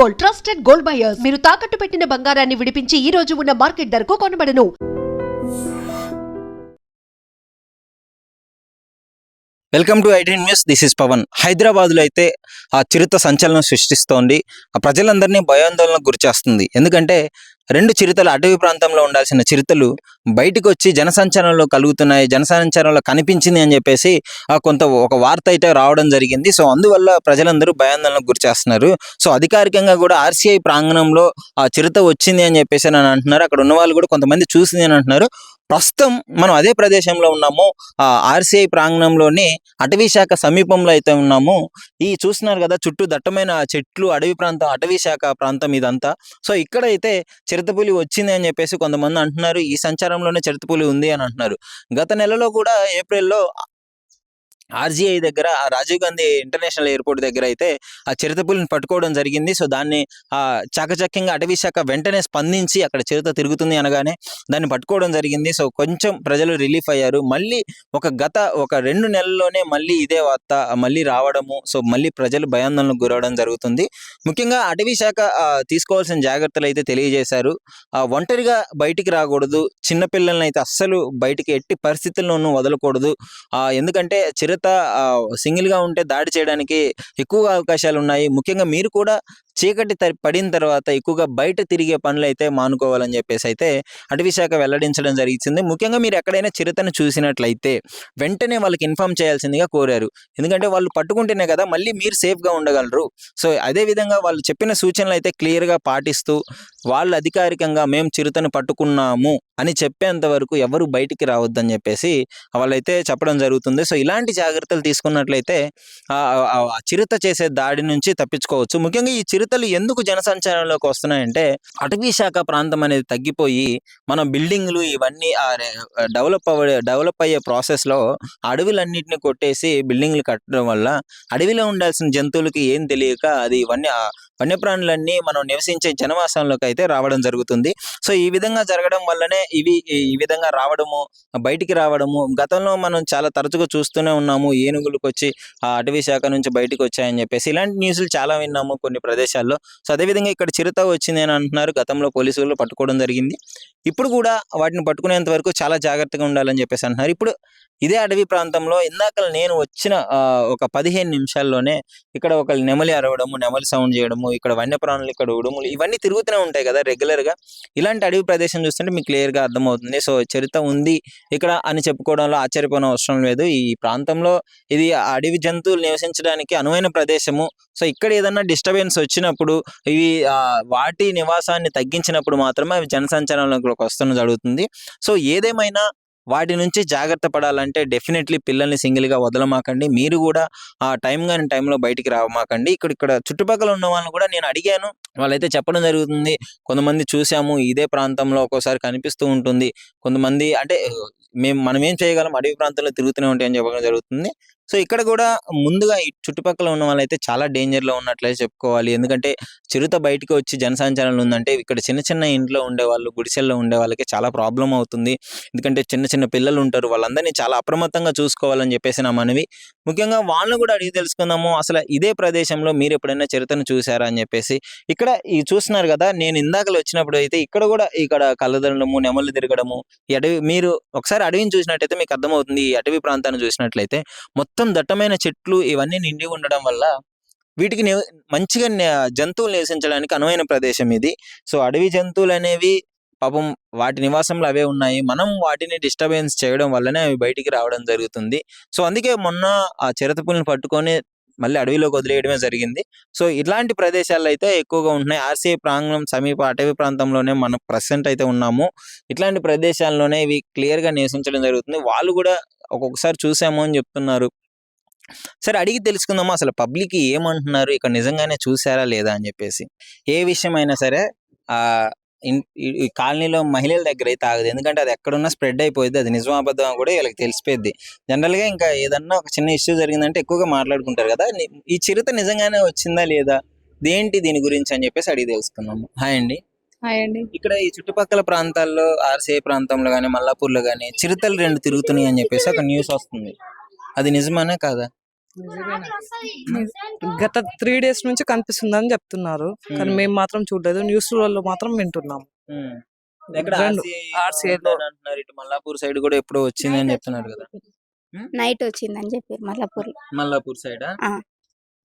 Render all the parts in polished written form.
Gold, trusted gold buyers. మీరు తాకట్టు పెట్టిన బంగారాన్ని విడిపించి ఈ రోజు ఉన్న మార్కెట్ ధరకు కొనబడను. Welcome to iDream news. This is Pavan. హైదరాబాద్లో అయితే ఆ చిరుత సంచలనం సృష్టిస్తోంది. ఆ ప్రజలందరినీ భయాందోళనకు గురిచేస్తుంది. ఎందుకంటే రెండు చిరుతలు, అటవీ ప్రాంతంలో ఉండాల్సిన చిరుతలు బయటకు వచ్చి జనసంచారంలో కలుగుతున్నాయి, జనసంచారంలో కనిపించింది అని చెప్పేసి ఒక వార్త అయితే రావడం జరిగింది. సో అందువల్ల ప్రజలందరూ భయాందోళనకు గురిచేస్తున్నారు. సో అధికారికంగా కూడా ఆర్సీఐ ప్రాంగణంలో ఆ చిరుత వచ్చింది అని చెప్పేసి అని అంటున్నారు. అక్కడ ఉన్న వాళ్ళు కూడా కొంతమంది చూసింది అని అంటున్నారు. ప్రస్తుతం మనం అదే ప్రదేశంలో ఉన్నాము. ఆర్సీఐ ప్రాంగణంలోని అటవీ శాఖ సమీపంలో అయితే ఉన్నాము. ఈ చూస్తున్నారు కదా, చుట్టూ దట్టమైన చెట్లు, అటవీ ప్రాంతం, అటవీ శాఖ ప్రాంతం ఇదంతా. సో ఇక్కడైతే చిరుతపులి వచ్చింది అని చెప్పేసి కొంతమంది అంటున్నారు. ఈ సంచారంలోనే చిరుతపులి ఉంది అని అంటున్నారు. గత నెలలో కూడా ఏప్రిల్లో ఆర్జీఐ దగ్గర, ఆ రాజీవ్ గాంధీ ఇంటర్నేషనల్ ఎయిర్పోర్ట్ దగ్గర అయితే ఆ చిరుతపులిని పట్టుకోవడం జరిగింది. సో దాన్ని చాకచక్యంగా అటవీ శాఖ వెంటనే స్పందించి అక్కడ చిరుత తిరుగుతుంది అనగానే దాన్ని పట్టుకోవడం జరిగింది. సో కొంచెం ప్రజలు రిలీఫ్ అయ్యారు. మళ్ళీ గత 2 నెలల్లోనే మళ్ళీ ఇదే వార్త మళ్ళీ రావడము. సో మళ్ళీ ప్రజలు భయాందోళనకు గురవడం జరుగుతుంది. ముఖ్యంగా అటవీ శాఖ తీసుకోవాల్సిన జాగ్రత్తలు అయితే తెలియజేశారు. ఒంటరిగా బయటికి రాకూడదు, చిన్నపిల్లల్ని అయితే అస్సలు బయటికి ఎట్టి పరిస్థితుల్లోనూ వదలకూడదు. ఎందుకంటే చిరుత సింగిల్ గా ఉంటే దాడి చేయడానికి ఎక్కువ అవకాశాలు ఉన్నాయి. ముఖ్యంగా మీరు కూడా చీకటి పడిన తర్వాత ఎక్కువగా బయట తిరిగే పనులు అయితే మానుకోవాలని చెప్పేసి అయితే అటవీ శాఖ వెల్లడించడం జరిగింది. ముఖ్యంగా మీరు ఎక్కడైనా చిరుతను చూసినట్లయితే వెంటనే వాళ్ళకి ఇన్ఫార్మ్ చేయాల్సిందిగా కోరారు. ఎందుకంటే వాళ్ళు పట్టుకుంటేనే కదా మళ్ళీ మీరు సేఫ్గా ఉండగలరు. సో అదేవిధంగా వాళ్ళు చెప్పిన సూచనలు అయితే క్లియర్గా పాటిస్తూ వాళ్ళు అధికారికంగా మేము చిరుతను పట్టుకున్నాము అని చెప్పేంత వరకు ఎవరు బయటికి రావద్దని చెప్పేసి వాళ్ళైతే చెప్పడం జరుగుతుంది. సో ఇలాంటి జాగ్రత్తలు తీసుకున్నట్లయితే చిరుత చేసే దాడి నుంచి తప్పించుకోవచ్చు. ముఖ్యంగా ఈ చిరుతలు ఎందుకు జనసంచారంలోకి వస్తున్నాయంటే అటవీ శాఖ ప్రాంతం అనేది తగ్గిపోయి మన బిల్డింగ్లు ఇవన్నీ డెవలప్ అయ్యే ప్రాసెస్లో అడవులన్నింటినీ కొట్టేసి బిల్డింగ్లు కట్టడం వల్ల అడవిలో ఉండాల్సిన జంతువులకి ఏం తెలియక అది వన్యప్రాణులన్నీ మనం నివసించే జనవాసంలోకి అయితే రావడం జరుగుతుంది. సో ఈ విధంగా జరగడం వల్లనే ఇవి ఈ విధంగా రావడము, బయటికి రావడము గతంలో మనం చాలా తరచుగా చూస్తూనే ఉన్నాము. ఏనుగులకు వచ్చి అటవీ శాఖ నుంచి బయటకు వచ్చాయని చెప్పేసి ఇలాంటి న్యూస్లు చాలా విన్నాము కొన్ని ప్రదేశాల్లో. సో అదేవిధంగా ఇక్కడ చిరుత వచ్చింది అని అంటున్నారు. గతంలో పోలీసులు పట్టుకోవడం జరిగింది. ఇప్పుడు కూడా వాటిని పట్టుకునేంత వరకు చాలా జాగ్రత్తగా ఉండాలని చెప్పేసి అంటున్నారు. ఇప్పుడు ఇదే అడవి ప్రాంతంలో ఇందాక నేను వచ్చిన ఒక 15 నిమిషాల్లోనే ఇక్కడ ఒక నెమలి అరవడము, నెమలి సౌండ్ చేయడము, ఇక్కడ వన్యప్రాణులు, ఇక్కడ ఉడుములు ఇవన్నీ తిరుగుతూనే ఉంటాయి కదా రెగ్యులర్గా. ఇలాంటి అడవి ప్రదేశం చూస్తుంటే మీకు క్లియర్గా అర్థమవుతుంది. సో చిరుత ఉంది ఇక్కడ అని చెప్పుకోవడంలో ఆశ్చర్యపోవడం అవసరం లేదు. ఈ ప్రాంతంలో ఇది అడవి జంతువులు నివసించడానికి అనువైన ప్రదేశము. సో ఇక్కడ ఏదన్నా డిస్టర్బెన్స్ వచ్చినప్పుడు ఇవి వాటి నివాసాన్ని తగ్గించినప్పుడు మాత్రమే అవి జనసంచారంలోకి వస్తడం జరుగుతుంది. సో ఏదేమైనా వాటి నుంచి జాగ్రత్త పడాలంటే డెఫినెట్లీ పిల్లల్ని సింగిల్గా వదలమాకండి. మీరు కూడా ఆ టైంలో బయటికి రావమాకండి. ఇక్కడ చుట్టుపక్కల ఉన్న వాళ్ళని కూడా నేను అడిగాను. వాళ్ళైతే చెప్పడం జరుగుతుంది, కొంతమంది చూసాము ఇదే ప్రాంతంలో ఒక్కోసారి కనిపిస్తూ ఉంటుంది, కొంతమంది అంటే మనం ఏం చేయగలం, అడవి ప్రాంతంలో తిరుగుతూనే ఉంటాయని చెప్పడం జరుగుతుంది. సో ఇక్కడ కూడా ముందుగా ఈ చుట్టుపక్కల ఉన్న వాళ్ళైతే చాలా డేంజర్లో ఉన్నట్లయితే చెప్పుకోవాలి. ఎందుకంటే చిరుత బయటకు వచ్చి జనసంచారంలో ఉందంటే ఇక్కడ చిన్న ఇంట్లో ఉండేవాళ్ళు, గుడిసెల్లో ఉండే వాళ్ళకి చాలా ప్రాబ్లం అవుతుంది. ఎందుకంటే చిన్న పిల్లలు ఉంటారు, వాళ్ళందరినీ చాలా అప్రమత్తంగా చూసుకోవాలని చెప్పేసి నా మనవి. ముఖ్యంగా వాళ్ళని కూడా అడిగి తెలుసుకుందాము, అసలు ఇదే ప్రదేశంలో మీరు ఎప్పుడైనా చిరుతను చూసారా అని చెప్పేసి. ఇక్కడ ఈ చూస్తున్నారు కదా, నేను ఇందాకలు వచ్చినప్పుడు అయితే ఇక్కడ కళ్ళదరడము, నెమళ్ళు తిరగడము, ఈ అడవి మీరు ఒకసారి అడవిని చూసినట్టయితే మీకు అర్థమవుతుంది. ఈ అటవీ ప్రాంతాన్ని చూసినట్లయితే మొత్తం దట్టమైన చెట్లు ఇవన్నీ నిండి ఉండడం వల్ల వీటికి మంచిగా జంతువులు నివసించడానికి అనువైన ప్రదేశం ఇది. సో అడవి జంతువులు అనేవి పాపం వాటి నివాసంలో అవే ఉన్నాయి. మనం వాటిని డిస్టర్బెన్స్ చేయడం వల్లనే అవి బయటికి రావడం జరుగుతుంది. సో అందుకే మొన్న ఆ చిరుతపులిని పట్టుకొని మళ్ళీ అడవిలోకి వదిలేయడమే జరిగింది. సో ఇట్లాంటి ప్రదేశాల్లో అయితే ఎక్కువగా ఉంటున్నాయి. ఆర్సీఐ ప్రాంగణం సమీప అటవీ ప్రాంతంలోనే మనం ప్రెసెంట్ అయితే ఉన్నాము. ఇట్లాంటి ప్రదేశాల్లోనే ఇవి క్లియర్గా నివసించడం జరుగుతుంది. వాళ్ళు కూడా ఒక్కొక్కసారి చూసాము అని చెప్తున్నారు. సరే అడిగి తెలుసుకుందాము అసలు పబ్లిక్ ఏమంటున్నారు, ఇక్కడ నిజంగానే చూసారా లేదా అని చెప్పేసి. ఏ విషయమైనా సరే ఈ కాలనీలో మహిళల దగ్గర అయితే ఆగదు. ఎందుకంటే అది ఎక్కడున్నా స్ప్రెడ్ అయిపోయింది. అది నిజం అబద్ధం కూడా వీళ్ళకి తెలిసిపోయింది. జనరల్గా ఇంకా ఏదన్నా ఒక చిన్న ఇష్యూ జరిగిందంటే ఎక్కువగా మాట్లాడుకుంటారు కదా. ఈ చిరుత నిజంగానే వచ్చిందా లేదా, దీని గురించి అని చెప్పేసి అడిగి తెలుసుకున్నాము. హాయ్ అండి. ఇక్కడ ఈ చుట్టుపక్కల ప్రాంతాల్లో ఆర్సీఐ ప్రాంతంలో కానీ, మల్లాపూర్లో కానీ చిరుతలు 2 తిరుగుతున్నాయి అని చెప్పేసి ఒక న్యూస్ వస్తుంది. అది నిజమనే కాదా? గత 3 days నుంచి కనిపిస్తుందని చెప్తున్నారు, కానీ మేము మాత్రం చూడలేదు. న్యూస్ లో మాత్రం వింటున్నాం. ఎక్కడ రెండు RCA లో. అంటున్నారు, ఇటు మల్లాపూర్ సైడ్ కూడా ఎప్పుడో వచ్చింది అని చెప్తున్నారు కదా. నైట్ వచ్చిందని చెప్పారు మల్లాపూర్. మల్లాపూర్ సైడ్ ఆ.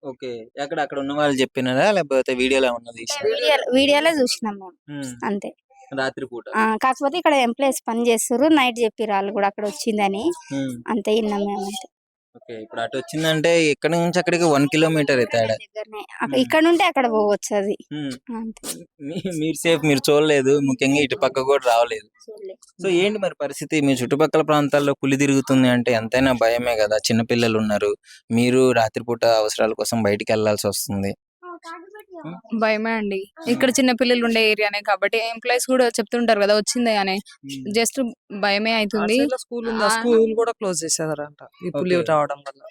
ఓకే, అక్కడ ఉన్న వాళ్ళు చెప్పినారా లేకపోతే వీడియోలో ఉన్నది వీడియోలో చూసినాం మేము అంతే. రాత్రి పూట కాకపోతే ఇక్కడ ఎంప్లాయీస్ పని చేస్తారు, నైట్ చెప్పారు వాళ్ళు కూడా అక్కడ వచ్చిందని, అంతే విన్నాం మేము. అంతే. ఓకే, ఇప్పుడు అటు వచ్చిందంటే ఇక్కడ నుంచి అక్కడికి 1 kilometer తేడా. దగ్గరనే ఇక్కడ నుండి అక్కడ పోవచ్చు అది. అంతే. మీరు సేఫ్, మీరు చూడలేదు, ముఖ్యంగా ఇటు పక్క కూడా రావలేదు. సో ఏంటి మరి పరిస్థితి, మీ చుట్టుపక్కల ప్రాంతాల్లో పులి తిరుగుతుంది అంటే ఎంతైనా భయమే కదా. చిన్నపిల్లలు ఉన్నారు, మీరు రాత్రిపూట అవసరాల కోసం బయటికి వెళ్లాల్సి వస్తుంది. భయమే అండి. ఇక్కడ చిన్న పిల్లలు ఉండే ఏరియానే కాబట్టి ఎంప్లాయీస్ కూడా చెప్తుంటారు కదా వచ్చింది అని, జస్ట్ భయమే అవుతుంది. స్కూల్ ఉందా, స్కూల్ కూడా క్లోజ్ చేసేదారంట ఈ పులి రావడం వల్ల.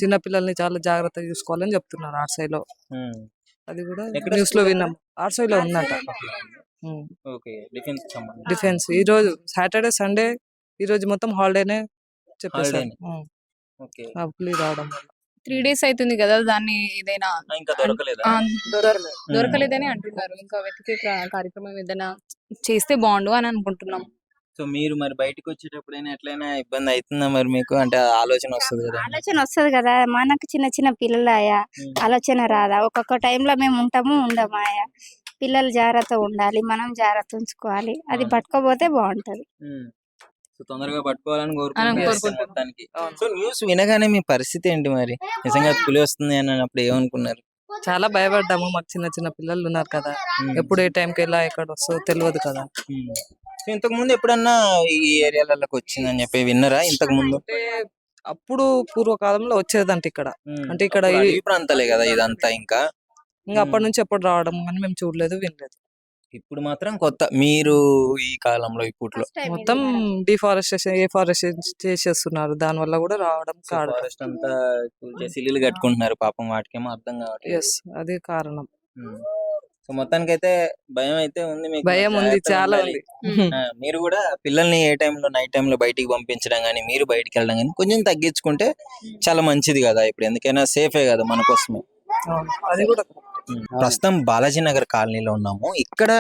చిన్న పిల్లల్ని చాలా జాగ్రత్తగా చూసుకోవాలని చెప్తున్నారు ఆర్ సైడ్ లో. అది కూడా న్యూస్ లో విన్నాం, ఆర్ సైడ్ లో ఉందంట. డిఫెన్స్ ఈ రోజు సాటర్డే సండే ఈ రోజు మొత్తం హాలిడేనే చెప్పేసారు ఆ పులి రావడం వల్ల. 3 days అవుతుంది కదా, దాన్ని ఏదైనా ఇంకా దొరకలేదా? దొరకలేదని అంటున్నారు. ఇంకా వెతికే కార్యక్రమం ఏదైనా చేస్తే బాగుండు అని అనుకుంటున్నాం. సో మీరు మరి బయటకు వచ్చేటప్పుడైనా ఎట్లయినా ఇబ్బంది అవుతుందా మరి మీకు, అంటే ఆలోచన వస్తుంది కదా. ఆలోచన వస్తుంది కదా, మనకు చిన్న చిన్న పిల్లలాయా, ఆలోచన రాదా? ఒక్కొక్క టైంలో మేము ఉంటాము ఉండమాయా. పిల్లలు జాగ్రత్త ఉండాలి, మనం జాగ్రత్త ఉంచుకోవాలి, అది పట్టుకోపోతే బాగుంటది. సో తొందరగా పట్టుకోవాలని కోరుకుంటున్నాను. సో న్యూస్ వినగానే మీ పరిస్థితి ఏంటి మరి, నిజంగా పులి వస్తుంది అని అన్నప్పుడు ఏమనుకున్నారు? చాలా భయపడ్డాము, మాకు చిన్న చిన్న పిల్లలు ఉన్నారు కదా, ఎప్పుడు ఏ టైంకి ఎలా ఎక్కడ వస్తుందో తెలియదు కదా. ఇంతకు ముందు ఎప్పుడన్నా ఈ ఏరియాలలోకి వచ్చిందని చెప్పి విన్నారా? ఇంతకు ముందు అంటే అప్పుడు పూర్వకాలంలో వచ్చేదంట ఇక్కడ, అంటే ఇక్కడ ఈ ప్రాంతాలే కదా ఇదంతా. ఇంకా అప్పటి నుంచి ఎప్పుడు రావడం కానీ మేము చూడలేదు, వినలేదు. ఇప్పుడు మాత్రం కొత్త, మీరు ఈ కాలంలో ఇప్పట్లో మొత్తం డిఫారెస్టేషన్ చేసేస్తున్నారు, దాని వల్ల కూడా రావడం కారణం. ఫారెస్ట్ అంతా కూల్చేసి ఇల్లులు కట్టుకుంటున్నారు, పాపం వాటికేమో అర్థం కావట్లేదు. ఎస్, అదే కారణం. సో మొత్తానికి అయితే భయం అయితే ఉంది మీకు, భయం ఉంది, చాలా ఉంది. మీరు కూడా పిల్లల్ని ఏ టైంలో నైట్ టైంలో బయటికి పంపించడం కానీ మీరు బయటికి వెళ్ళడం కానీ కొంచెం తగ్గించుకుంటే చాలా మంచిది కదా. ఇప్పుడు ఎందుకైనా సేఫే కదా మన కోసమే. అది కూడా ప్రస్తుతం బాలాజీ నగర్ కాలనీలో ఉన్నాము. ఇక్కడ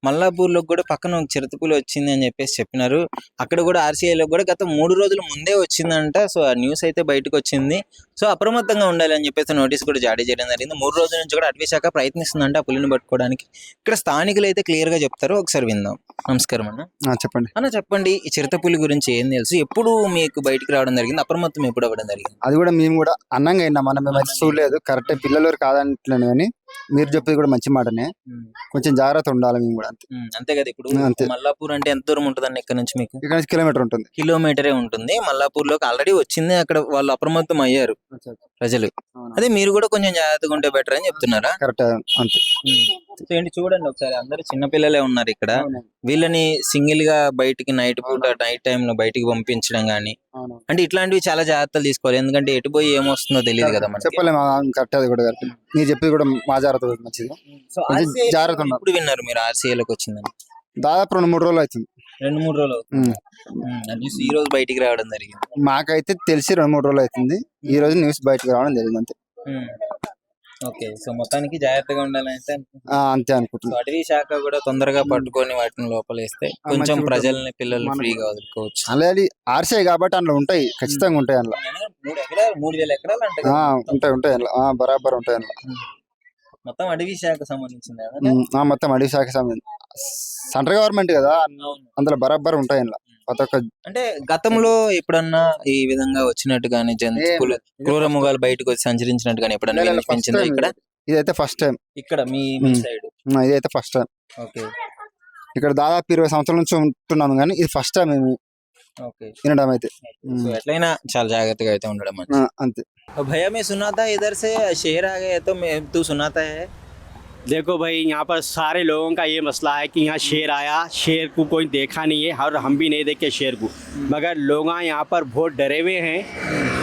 మల్లాపూర్ లో కూడా పక్కన ఒక చిరుతపులి వచ్చింది అని చెప్పేసి చెప్పినారు. అక్కడ కూడా RCA లో కూడా గత 3 రోజుల ముందే వచ్చిందంట. సో ఆ న్యూస్ అయితే బయటకు వచ్చింది. సో అప్రమత్తంగా ఉండాలి అని చెప్పేసి నోటీస్ కూడా జారీ చేయడం జరిగింది. 3 రోజుల నుంచి కూడా అటవీ శాఖ ప్రయత్నిస్తుందంట ఆ పులిని పట్టుకోవడానికి. ఇక్కడ స్థానికులు అయితే క్లియర్ గా చెప్తారు, ఒకసారి విందాం. నమస్కారం అన్న. చెప్పండి అన్న, చెప్పండి, ఈ చిరుతపులి గురించి ఏం తెలుసు, ఎప్పుడు మీకు బయటికి రావడం జరిగింది, అప్రమత్తం ఎప్పుడు అవ్వడం జరిగింది? అది కూడా మేము కూడా అన్నంగా అయినా మేమైతే చూడలేదు, కరెక్ట్ పిల్లలు కాదంటలేను, కానీ మీరు చెప్పేది కూడా మంచి మాటనే, కొంచెం జాగ్రత్త ఉండాలి మేము కూడా. అంతే కదా. ఇప్పుడు మల్లాపూర్ అంటే ఎంత దూరం ఉంటుందండి ఇక్కడ నుంచి? మీకు ఇక్కడ నుంచి కిలోమీటర్ ఉంటుంది. కిలోమీటరే ఉంటుంది. మల్లాపూర్ లోకి ఆల్రెడీ వచ్చింది, అక్కడ వాళ్ళు అప్రమత్తం అయ్యారు ప్రజలు. అదే మీరు కూడా కొంచెం జాగ్రత్తగా ఉంటే బెటర్ అని చెప్తున్నారా? కరెక్ట్, అంతే. ఏంటి చూడండి ఒకసారి, అందరు చిన్నపిల్లలే ఉన్నారు ఇక్కడ. వీళ్ళని సింగిల్ గా బయటికి నైట్ టైం లో బయటికి పంపించడం గానీ, అంటే ఇట్లాంటివి చాలా జాగ్రత్తలు తీసుకోవాలి. ఎందుకంటే ఎటు పోయి ఏమొస్తుందో తెలియదు కదా మనకి. చెప్పలేము, కరెక్ట్. అది కూడా కరెక్ట్. మీరు చెప్పేది కూడా మా జాగ్రత్త మంచిది. జాగ్రత్త ఉన్నారు. ఇప్పుడు విన్నారు మీరు RCA లోకి వచ్చిందని? దాదాపు 2-3 రోజులు అవుతుంది. 2-3 రోజులు అవుతుంది. ఈ రోజు బయటికి రావడం జరిగింది. మాకైతే తెలిసి 2-3 రోజులు అవుతుంది. ఈ రోజు న్యూస్ బయటకు రావడం జరిగింది, అంతే. ఓకే, సో మొత్తానికి జాగ్రత్తగా ఉండాలని అయితే అంతే అనుకుంటున్నాను. అటవీ శాఖ కూడా తొందరగా పట్టుకొని వాటిని లోపలేస్తే కొంచెం ప్రజల్ని పిల్లల్ని ఫ్రీగా వదులుకోవచ్చు. అలాగే RCA కాబట్టి అందులో ఉంటాయి, ఖచ్చితంగా ఉంటాయి అందులో. 3,000 ఎకరాలు అంటే ఉంటాయి అందులో, బరాబర్ ఉంటాయి అందులో. మొత్తం అటవీ శాఖ సంబంధించింది. మొత్తం అటవీ శాఖ సంబంధించి సెంట్రల్ గవర్నమెంట్ కదా, అందులో బరాబర్ ఉంటాయి అందులో. అంటే గతంలో ఎప్పుడన్నా ఈ విధంగా వచ్చినట్టు గానీ, జంతువులు క్రూర మృగాలు బయటకు వచ్చి సంచరించినట్టు గానీ ఎప్పుడన్నా వినిపించిందా ఇక్కడ? ఇదైతే ఫస్ట్ టైం ఇక్కడ మీ సైడ్. ఇదైతే ఫస్ట్ టైం. ఓకే, ఇక్కడ దాదాపు 20 సంవత్సరాల నుంచి ఉంటున్నాము, కానీ ఇది ఫస్ట్ టైం మేము వినడం అయితే. ఎట్లయినా చాలా జాగ్రత్తగా అయితే ఉండడం అంతే. भैया मैं सुना था इधर से शेर आ गए, तो मैं तू सुनाता है? देखो भाई, यहाँ पर सारे लोगों का ये मसला है कि यहाँ शेर आया, शेर को कोई देखा नहीं है और हम भी नहीं देखे शेर को, मगर लोग यहाँ पर बहुत डरे हुए हैं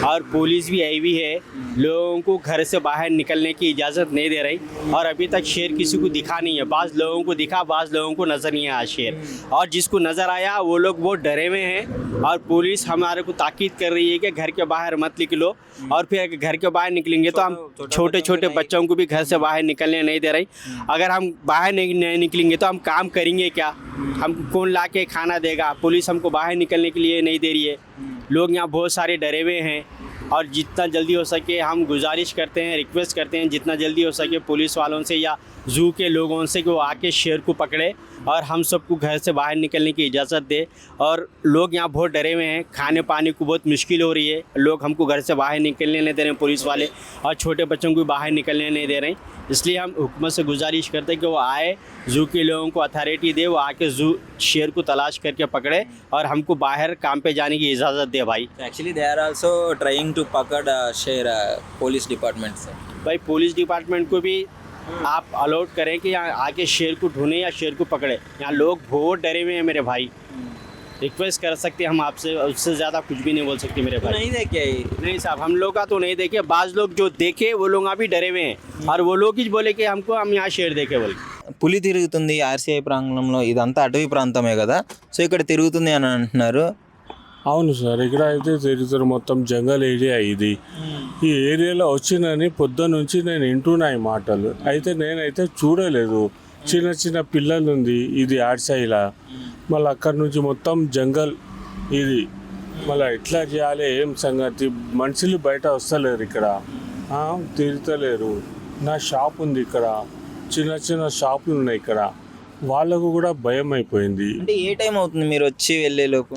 और पुलिस भी आई हुई है, लोगों को घर से बाहर निकलने की इजाज़त नहीं दे रही। और अभी तक शेर किसी को दिखा नहीं है, बाज़ लोगों को दिखा, बाज़ लोगों को नज़र नहीं आया शेर। और जिसको नज़र आया वो लोग बहुत डरे हुए हैं और पुलिस हमारे को ताकीद कर रही है कि घर के बाहर मत निकलो। और फिर अगर घर के बाहर निकलेंगे तो हम छोटे छोटे बच्चों को भी घर से बाहर निकलने नहीं दे रही। अगर हम बाहर नहीं निकलेंगे तो हम काम करेंगे क्या, हम कौन ला के खाना देगा। पुलिस हमको बाहर निकलने के लिए नहीं दे रही है। लोग यहाँ बहुत सारे डरे हुए हैं और जितना जल्दी हो सके हम गुजारिश करते हैं, रिक्वेस्ट करते हैं जितना जल्दी हो सके पुलिस वालों से या जू के लोगों से कि वो आके शेर को पकड़े और हम सबको घर से बाहर निकलने की इजाज़त दे। और लोग यहाँ बहुत डरे हुए हैं, खाने पाने को बहुत मुश्किल हो रही है, लोग हमको घर से बाहर निकलने नहीं दे रहे हैं पुलिस वाले, और छोटे बच्चों को भी बाहर निकलने नहीं दे रहे हैं। इसलिए हम हुकूमत से गुजारिश करते हैं कि वो आए, जू के लोगों को अथॉरिटी दे, वो आके जू शेर को तलाश करके पकड़े और हमको बाहर काम पे जाने की इजाज़त दे भाई। Actually they are also trying to పకడ్ షేర్ పోలీస్ డిపార్ట్మెంట్ से भाई पुलिस डिपार्टमेंट को भी आप अलॉट करें कि यहाँ आके शेर को ढूंढें या शेर को पकड़े। यहाँ लोग बहुत डरे हुए हैं मेरे भाई, रिक्वेस्ट कर सकते हैं हम आपसे, उससे ज़्यादा कुछ भी नहीं बोल सकते मेरे भाई। नहीं देखे नहीं साहब, हम लोग का तो नहीं देखे, बाज़ लोग जो देखे वो लोग अभी डरे हुए हैं और वो लोग ही बोले कि हमको हम यहाँ शेर देखे बोले। పులి తిరుగుతుంది ఆర్సీఐ ప్రాంగణంలో, ఇదంతా అటవీ ప్రాంతమే కదా, సో ఇక్కడ తిరుగుతుంది అని అంటున్నారు. అవును సార్, ఇక్కడ అయితే తిరుగుతారు, మొత్తం జంగల్ ఏరియా ఇది. ఈ ఏరియాలో వచ్చినని పొద్దున్న నుంచి నేను వింటున్నా ఈ మాటలు, అయితే నేనైతే చూడలేదు. చిన్న చిన్న పిల్లలు ఉంది ఇది ఆర్సైలా, మళ్ళీ అక్కడి నుంచి మొత్తం జంగల్ ఇది, మళ్ళీ ఎట్లా చేయాలి ఏం సంగతి, మనుషులు బయట వస్తలేరు ఇక్కడ, తిరుగుతలేరు. నా షాప్ ఉంది ఇక్కడ, చిన్న చిన్న షాపులు ఉన్నాయి ఇక్కడ, వాళ్ళకు కూడా భయం అయిపోయింది. అంటే ఏ టైం అవుతుంది మీరు వచ్చి వెళ్ళే లోపు?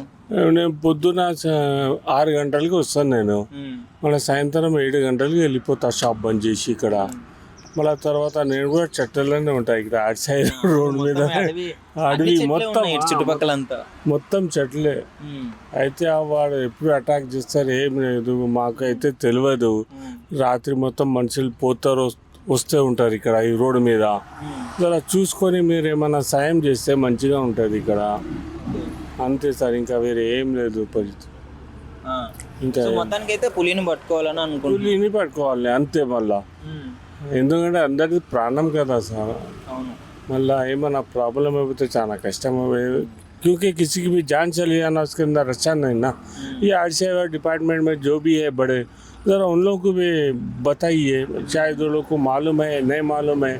నేను పొద్దున 6 గంటలకి వస్తాను నేను, మళ్ళీ సాయంత్రం 7 గంటలకి వెళ్ళిపోతా షాప్ బంద్ చేసి ఇక్కడ. మళ్ళీ తర్వాత నేను కూడా చెట్లలోనే ఉంటాయి ఇక్కడ, అటు సైడ్ రోడ్ మీద అడవి మొత్తం చుట్టుపక్కలంతా మొత్తం చెట్లే. అయితే వాడు ఎప్పుడు అటాక్ చేస్తారు ఏం లేదు, మాకైతే తెలియదు. రాత్రి మొత్తం మనుషులు పోతారు వస్తూ ఉంటారు ఇక్కడ ఈ రోడ్డు మీద. ఇలా చూసుకొని మీరు ఏమైనా సాయం చేస్తే మంచిగా ఉంటుంది ఇక్కడ, అంతే సార్, ఇంకా వేరే ఏం లేదు పరిస్థితి. ఇంకా మొత్తానికి అయితే పులిని పట్టుకోవాలని అనుకుంటున్నాను. పులిని పట్టుకోవాలి అంతే మళ్ళా, ఎందుకంటే అందరిది ప్రాణం కదా సార్. మళ్ళా ఏమైనా ప్రాబ్లం అయిపోతే చాలా కష్టం. क्योंकि किसी की भी जान चली जाना उसके अंदर अच्छा नहीं ना. ये आरसीआई डिपार्टमेंट में जो भी है बड़े, ज़रा उन लोगों को भी बताइए, शायद उन लोगों को मालूम है नहीं मालूम है,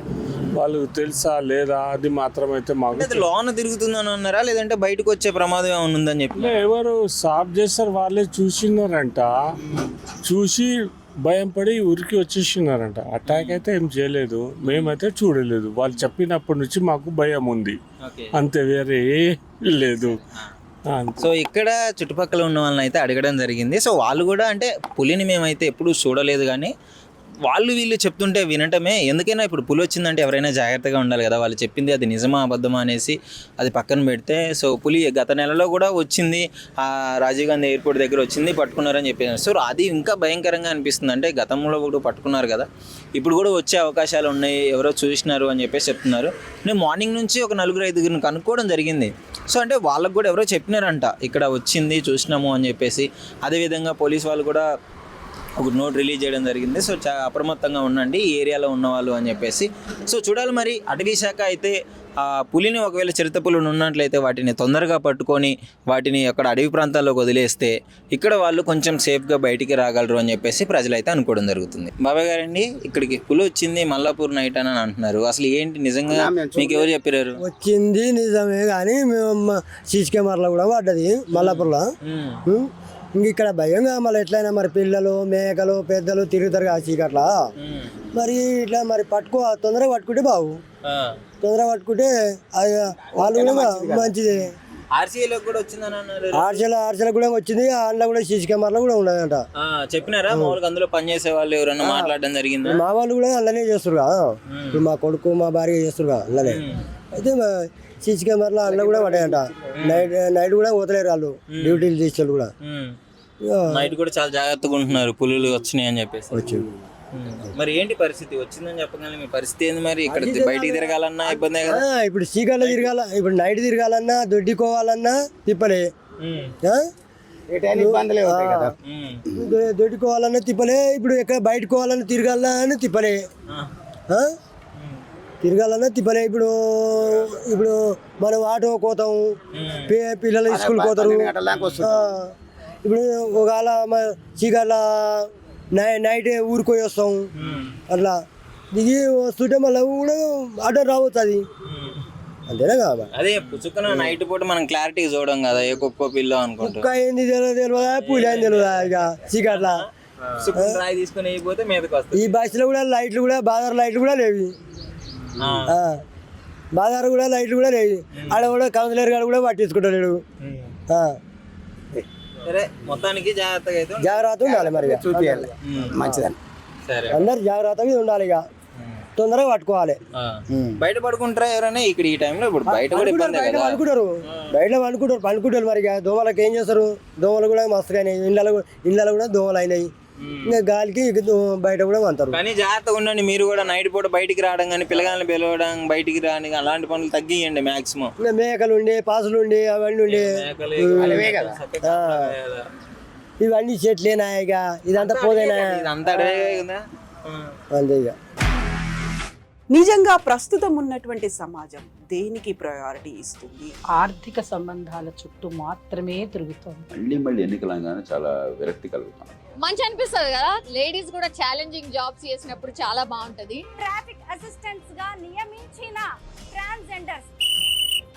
వాళ్ళకు తెలుసా లేదా అది మాత్రం అయితే మాకు. లోన తిరుగుతుందని అన్నారా లేదంటే బయటకు వచ్చే ప్రమాదం ఏమైనా ఉందని చెప్పి? ఎవరు సాఫ్ చేస్తారు వాళ్ళే చూసినారంట, చూసి భయం పడి ఊరికి వచ్చేసినారంట. అటాక్ అయితే ఏం చేయలేదు, మేమైతే చూడలేదు. వాళ్ళు చెప్పినప్పటి నుంచి మాకు భయం ఉంది, అంతే, వేరే లేదు. సో ఇక్కడ చుట్టుపక్కల ఉన్న వాళ్ళని అయితే అడగడం జరిగింది. సో వాళ్ళు కూడా అంటే పులిని మేమైతే ఎప్పుడూ చూడలేదు, కానీ వాళ్ళు వీళ్ళు చెప్తుంటే వినటమే. ఎందుకైనా ఇప్పుడు పులి వచ్చిందంటే ఎవరైనా జాగ్రత్తగా ఉండాలి కదా, వాళ్ళు చెప్పింది అది నిజమా అబద్ధమా అనేసి అది పక్కన పెడితే. సో పులి గత నెలలో కూడా వచ్చింది, ఆ రాజీవ్ గాంధీ ఎయిర్పోర్ట్ దగ్గర వచ్చింది, పట్టుకున్నారని చెప్పారు. సో అది ఇంకా భయంకరంగా అనిపిస్తుంది. అంటే గతంలో కూడా పట్టుకున్నారు కదా, ఇప్పుడు కూడా వచ్చే అవకాశాలు ఉన్నాయి, ఎవరో చూసినారు అని చెప్పేసి చెప్తున్నారు. నేను మార్నింగ్ నుంచి ఒక 4-5 కనుక్కోవడం జరిగింది. సో అంటే వాళ్ళకు కూడా ఎవరో చెప్పినారంట ఇక్కడ వచ్చింది చూసినాము అని చెప్పేసి. అదేవిధంగా పోలీస్ వాళ్ళు కూడా ఒక నోట్ రిలీజ్ చేయడం జరిగింది. సో అప్రమత్తంగా ఉండండి ఈ ఏరియాలో ఉన్నవాళ్ళు అని చెప్పేసి. సో చూడాలి మరి అటవీ శాఖ అయితే పులిని ఒకవేళ చిరుత పులులు ఉన్నట్లయితే వాటిని తొందరగా పట్టుకొని వాటిని అక్కడ అడవి ప్రాంతాల్లోకి వదిలేస్తే ఇక్కడ వాళ్ళు కొంచెం సేఫ్గా బయటికి రాగలరు అని చెప్పేసి ప్రజలైతే అనుకోవడం జరుగుతుంది. బాబాయ్ గారండి, ఇక్కడికి పులి వచ్చింది మల్లాపూర్ నైట్ అని అంటున్నారు, అసలు ఏంటి నిజంగా మీకు ఎవరు చెప్పారు? వచ్చింది నిజమే, కానీ మేము సీసీ కెమెరాలో కూడా పడ్డది మల్లాపూర్లో. ఇంక ఇక్కడ భయంగా మళ్ళీ ఎట్లయినా మరి పిల్లలు మేకలు పెద్దలు తిరుగుతారు కదా చీకట్లా, మరి ఇట్లా మరి తొందరగా పట్టుకుంటే బాగు, తొందరగా పట్టుకుంటే వాళ్ళు కూడా మంచిది. ఆర్సీఐలో కూడా వచ్చిందని అన్నారు. ఆర్సీలో కూడా వచ్చింది, అందులో కూడా సీసీ కెమెరాలో కూడా ఉండదంట. చెప్పినారా మామూలుగా అందులో పనిచేసే వాళ్ళు ఎవరైనా మాట్లాడడం జరిగింది? మా వాళ్ళు కూడా అందులోనే చేస్తారు కదా, ఇప్పుడు మా కొడుకు మా భార్య చేస్తారు కదా అందులోనే. అయితే సీసీ కెమెరాలో అందులో కూడా పడ్డాయంట. నైట్ కూడా పోతలేరు వాళ్ళు, డ్యూటీలు చేసే కూడా నైట్ కూడా చాలా జాగ్రత్తగా ఉంటున్నారు, పులులు వచ్చినాయి అని చెప్పేసి. మరి ఏంటి పరిస్థితి? వచ్చిందని చెప్పగానే మీ పరిస్థితి ఏంది మరి? ఇక్కడ బయటికి తిరగాలన్నా ఇబ్బంది కదా, ఇప్పుడు చీకట్లో తిరగాల, ఇప్పుడు నైట్ తిరగాలన్నా దొడ్డికోవాలన్నా తిప్పలే. దొడ్డుకోవాలన్నా తిప్పలే, ఇప్పుడు ఎక్కడ బయటకు పోవాలన్నా తిరగాలన్నా తిప్పలే, తిరగాలన్నా తిప్పలే. ఇప్పుడు ఇప్పుడు మనం ఆటో పోతాం, పిల్లలు స్కూల్ పోతారు. ఇప్పుడు ఒకవేళ చీకట్ల నైట్ ఊరికి పోయి వస్తాం, అట్లా దిగి వస్తుంటే మళ్ళీ కూడా ఆటో రావచ్చు, అది అంతేనా కాదా? అదే పుచ్చుకున్న నైట్ పూట మనం క్లారిటీ చూడడం కదా, ఏ కుక్కో పిల్లో అనుకుంటా. కుక్క ఏంది తెలియదా, పూజ ఏంది తెలియదా, ఇక చీకట్ల రాయి తీసుకుని అయిపోతే మీదకి వస్తుంది. ఈ బస్సులో కూడా లైట్లు కూడా బాదారు లైట్లు కూడా లేవి, బాదారు కూడా లైట్లు కూడా లేవి. ఆడ కూడా కౌన్సిలర్ గారు కూడా పట్టించుకుంటలేడు. సరే మొత్తానికి జాగ్రత్తగా అయితే జాగ్రత్త ఉండాలి మరి, మంచిదని అందరు జాగ్రత్తగా ఉండాలి, ఇక తొందరగా పట్టుకోవాలి. బయట పడుకుంటారా ఎవరైనా ఇక్కడ ఈ టైంలో? ఇప్పుడు బయట కూడా ఇబ్బంది బయట పడుకుంటారు, బయట పడుకుంటారు మరి. ఇక దోమలకి ఏం చేస్తారు, దోమలు కూడా మస్తుగా అయినాయి, ఇళ్ళలో కూడా దోమలు అయినాయి, ఇంకా గాలికి బయట కూడా అంటారు. కానీ జాగ్రత్తగా ఉండండి మీరు కూడా. నైట్ పూట బయటికి రావడం కానీ, పిల్లగాళ్ళని పిలవడం, బయటికి రాని అలాంటి పనులు తగ్గియండి మాక్సిమం. ఇంకా మేకలు ఉండే, పాసులు ఉండే, అవన్నీ ఉండే, ఇవన్నీ చెట్లేనా, ఇక ఇదంతా పోదేనా, ఇదంతా అంతే. ఇక నిజంగా ప్రస్తుతం ఉన్నటువంటి సమాజం దేనికి ప్రయారిటీ ఇస్తుంది? ఆర్థిక సంబంధాల చుట్టూ మాత్రమే తిరుగుతోంది. మళ్ళీ ఎన్నికలంగానే చాలా విరక్తి కలుగుతాం. మంచి అనిపిస్తుంది కదా, లేడీస్ కూడా ఛాలెంజింగ్ జాబ్స్ చేసినప్పుడు చాలా బాగుంటది. ట్రాఫిక్ అసిస్టెంట్స్ గా నియమించిన ట్రాన్స్జెండర్స్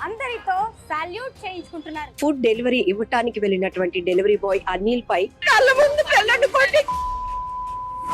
అందరితో సాల్యూట్ చేయించుకుంటున్నారు. ఫుడ్ డెలివరీ ఇవ్వటానికి వెళ్ళినటువంటి డెలివరీ బాయ్ అనిల్ పై కళ్ళ ముందు పిల్లల్ని కొట్టి